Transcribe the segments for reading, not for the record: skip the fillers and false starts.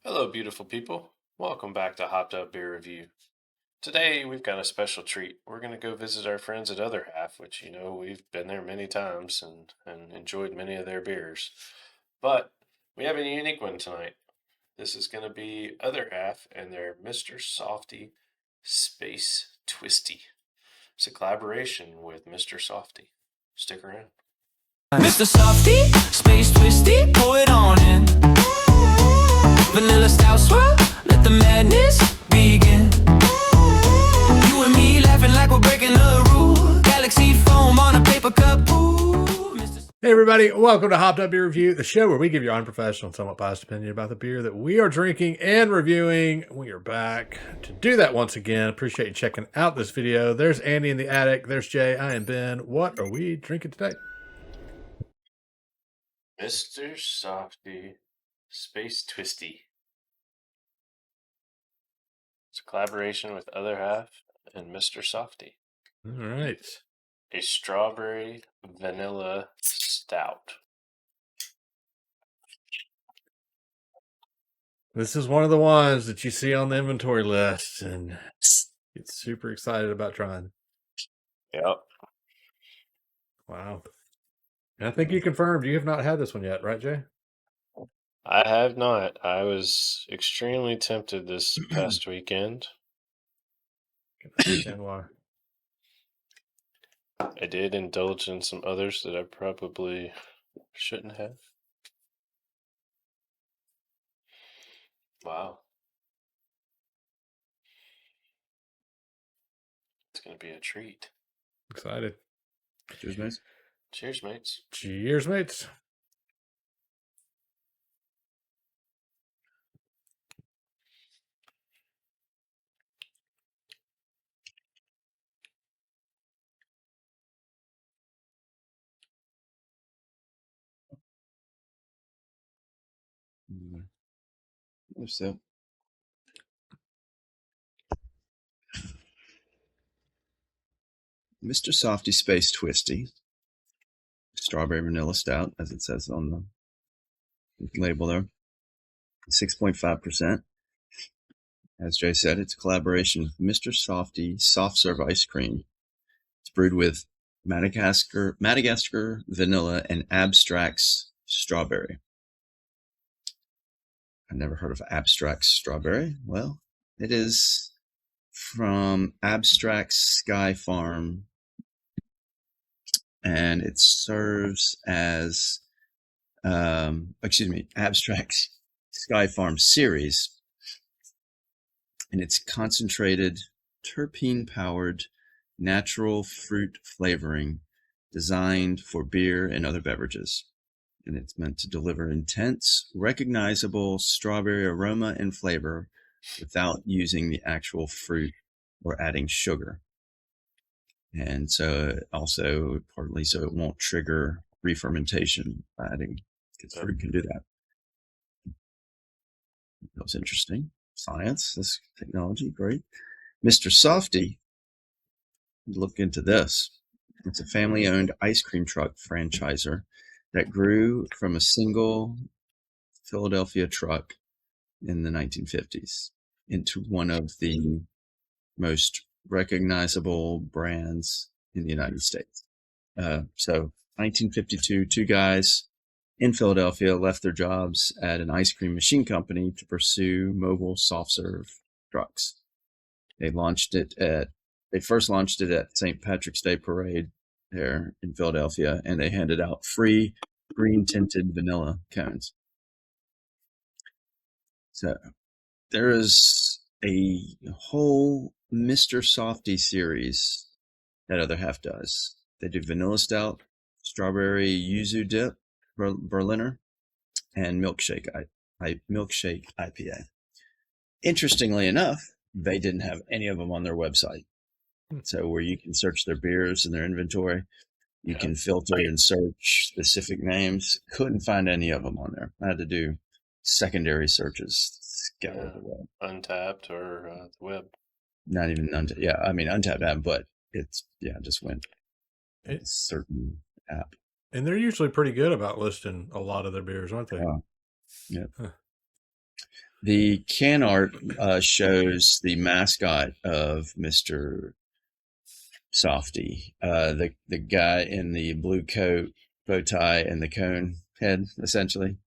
Hello, beautiful people. Welcome back to HUBR Beer Review. Today, we've got a special treat. We're going to go visit our friends at Other Half, which, we've been there many times and enjoyed many of their beers. But we have a unique one tonight. This is going to be Other Half and their Mr. Softee Space Twistee. It's a collaboration with Mr. Softee. Stick around. Mr. Softee, Space Twistee, pour it on in. Vanilla Stout swirl, let the madness begin. You and me laughing like we're breaking a rule. Galaxy foam on a paper cup. Ooh, Hey everybody, welcome to Hopped Up Beer Review, the show where we give you unprofessional and somewhat biased opinion about the beer that we are drinking and reviewing. We are back to do that once again. Appreciate you checking out this video. There's Andy in the attic. There's Jay. I am Ben. What are we drinking today? Mr. Softee Space Twistee. It's a collaboration with Other Half and Mr. Softee. All right. A strawberry vanilla stout. This is one of the ones that you see on the inventory list and get super excited about trying. Yep. Wow. And I think you confirmed you have not had this one yet, right, Jay? I have not. I was extremely tempted this past weekend. I can understand why. I did indulge in some others that I probably shouldn't have. Wow. It's going to be a treat. Excited. Cheers, mates. Cheers, mates. Cheers, mates. So, Mr. Softee Space Twistee, strawberry vanilla stout, as it says on the label there, 6.5%. As Jay said, it's a collaboration with Mr. Softee soft serve ice cream. It's brewed with Madagascar vanilla and Abstracts strawberry. I've never heard of Abstracts strawberry. Well, it is from Abstracts Sky Farm, and it serves as Abstracts Sky Farm series, and it's concentrated terpene powered natural fruit flavoring designed for beer and other beverages, and it's meant to deliver intense, recognizable strawberry aroma and flavor without using the actual fruit or adding sugar. And so also partly so it won't trigger re-fermentation by adding, because fruit can do that. That was interesting. Science, this technology, great. Mr. Softee, look into this. It's a family-owned ice cream truck franchisor that grew from a single Philadelphia truck in the 1950s into one of the most recognizable brands in the United States. So 1952, two guys in Philadelphia left their jobs at an ice cream machine company to pursue mobile soft serve trucks. They first launched it at St. Patrick's Day Parade there in Philadelphia, and they handed out free green tinted vanilla cones. So there is a whole Mr. Softee series that Other Half does. They do vanilla stout, strawberry yuzu dip, Berliner, and milkshake IPA. Interestingly enough, they didn't have any of them on their website. So where you can search their beers and their inventory, you can filter and search specific names. Couldn't find any of them on there. I had to do secondary searches. Scour the web. Untapped or the web. Not even Untapped. Yeah, I mean Untapped app, but it's just went a certain app. And they're usually pretty good about listing a lot of their beers, aren't they? Yeah. Huh. The can art shows the mascot of Mr. Softee, the guy in the blue coat, bow tie, and the cone head, essentially.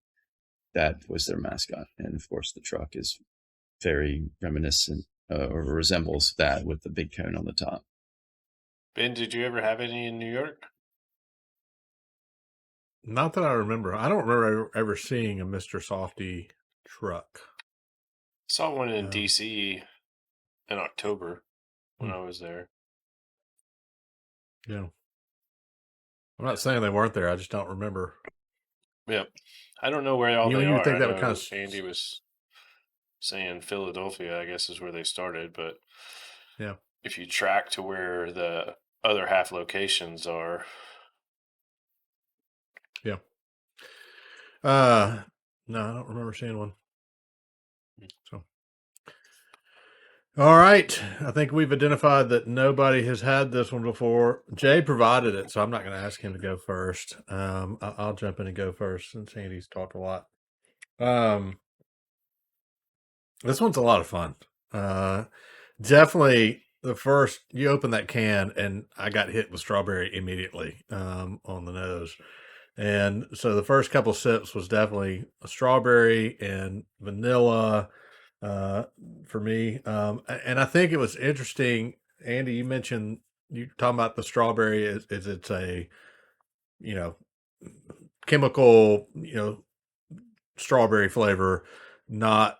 That was their mascot. And of course, the truck is very reminiscent or resembles that with the big cone on the top. Ben, did you ever have any in New York? Not that I remember. I don't remember ever seeing a Mr. Softee truck. Saw one in DC in October when Hmm. I was there. Yeah. I'm not saying they weren't there. I just don't remember. Yep. I don't know where all You they would are. think I that would kind know of. Andy was saying Philadelphia, I guess, is where they started, but Yeah. if you track to where the other half locations are. Yeah. No, I don't remember seeing one. So. All right. I think we've identified that nobody has had this one before. Jay provided it, so I'm not going to ask him to go first. I'll jump in and go first since Andy's talked a lot. This one's a lot of fun. Definitely the first you open that can and I got hit with strawberry immediately on the nose. And so the first couple sips was definitely a strawberry and vanilla for me. And I think it was interesting, Andy, you mentioned you talking about the strawberry is it's a, you know, chemical, strawberry flavor, not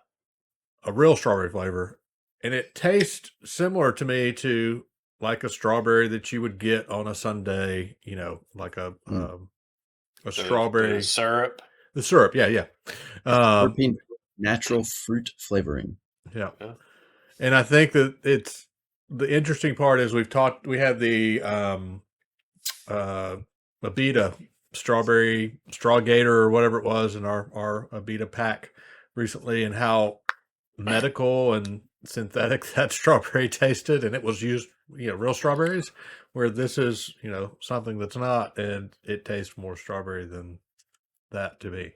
a real strawberry flavor. And it tastes similar to me to like a strawberry that you would get on a sundae, like a Mm. a The strawberry, syrup. the syrup. Yeah, yeah. Um, Terpene, natural fruit flavoring. yeah. Yeah. And I think that it's the interesting part is we had the Abita strawberry straw gator or whatever it was in our Abita pack recently, and how medical and synthetic that strawberry tasted, and it was used, real strawberries, where this is, something that's not, and it tastes more strawberry than that to me.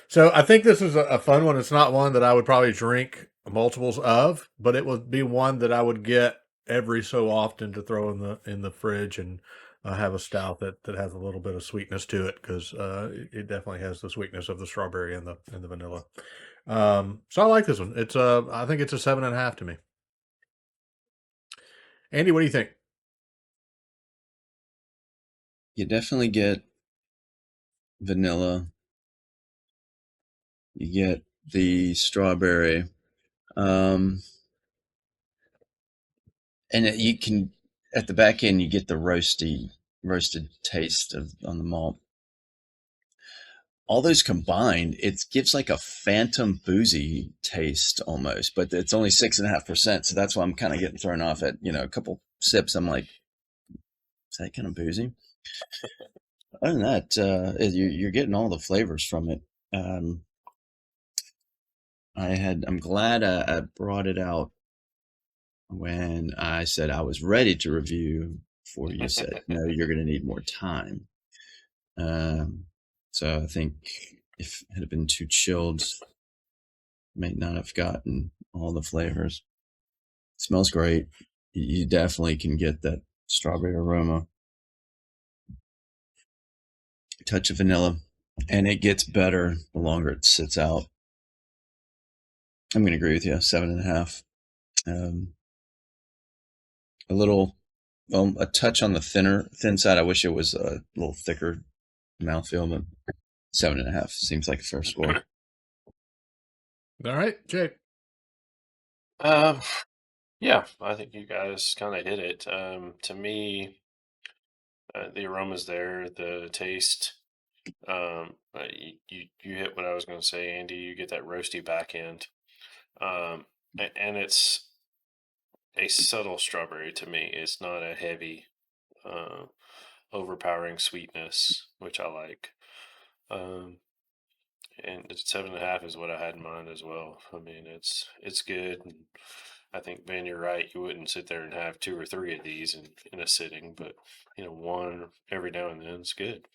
So I think this is a fun one. It's not one that I would probably drink multiples of, but it would be one that I would get every so often to throw in the fridge and have a stout that has a little bit of sweetness to it, because it definitely has the sweetness of the strawberry and the vanilla. So I like this one. I think it's a 7.5 to me. Andy, what do you think? You definitely get vanilla. You get the strawberry. And you can, at the back end, you get the roasted taste on the malt. All those combined, it gives like a phantom boozy taste almost, but it's only 6.5%. So that's why I'm kind of getting thrown off at, a couple sips. I'm like, is that kind of boozy? Other than that, you're getting all the flavors from it. I'm glad I brought it out when I said I was ready to review before you said, no, you're going to need more time. So I think if it had been too chilled, may not have gotten all the flavors. It smells great. You definitely can get that strawberry aroma, touch of vanilla, and it gets better the longer it sits out. I'm going to agree with you. 7.5. A touch on the thin side. I wish it was a little thicker mouthfeel, but 7.5 seems like a fair score. All right, Jake. Yeah, I think you guys kind of hit it. To me, the aroma's there, the taste. You hit what I was going to say, Andy. You get that roasty back end, and it's a subtle strawberry to me. It's not a heavy, overpowering sweetness, which I like. And it's 7.5 is what I had in mind as well. I mean, it's good. And I think, Ben, you're right. You wouldn't sit there and have 2 or 3 of these in a sitting, but one every now and then is good.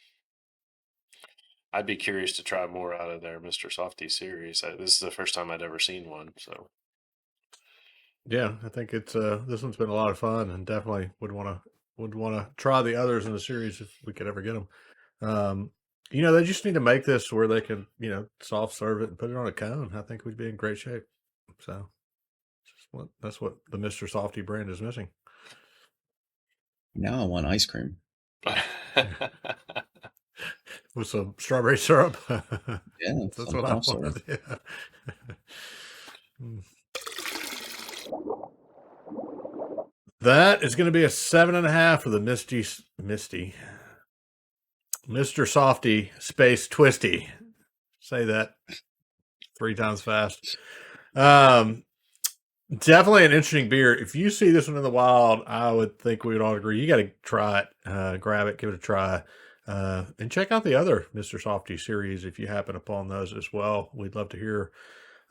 I'd be curious to try more out of their Mr. Softee series. This is the first time I'd ever seen one. So Yeah, I think it's this one's been a lot of fun, and definitely would want to try the others in the series if we could ever get them. They just need to make this where they can, soft serve it and put it on a cone. I think we'd be in great shape. So that's what the Mr. Softee brand is missing. Now I want ice cream. With some strawberry syrup. Yeah, that's what I want. Yeah. That is going to be a 7.5 for the Misty Mr. Softee Space Twistee. Say that 3 times fast. Definitely an interesting beer. If you see this one in the wild, I would think we would all agree. You got to try it, grab it, give it a try, and check out the other Mr. Softee series if you happen upon those as well. We'd love to hear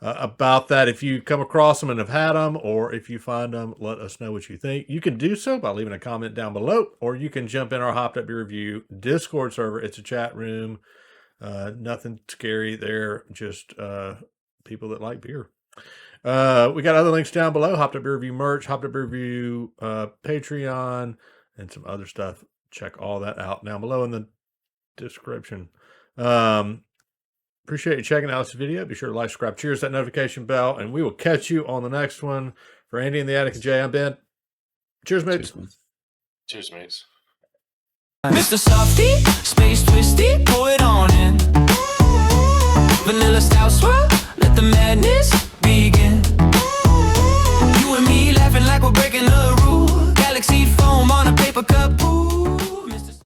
about that. If you come across them and have had them, or if you find them, let us know what you think. You can do so by leaving a comment down below, or you can jump in our Hopped Up Beer Review Discord server. It's a chat room. Nothing scary there, just people that like beer. We got other links down below: Hopped Up Beer Review merch, Hopped Up Beer Review Patreon, and some other stuff. Check all that out down below in the description. Appreciate you checking out this video. Be sure to like, subscribe, cheers that notification bell, and we will catch you on the next one. For Andy and the Attic and Jay, I'm Ben. Cheers, mates. Cheers, mates. Mr. Softee, Space Twistee, pour it on in. Vanilla Stout swirl, let the madness begin. You and me laughing like we're breaking a rule. Galaxy foam on a paper cup. Ooh.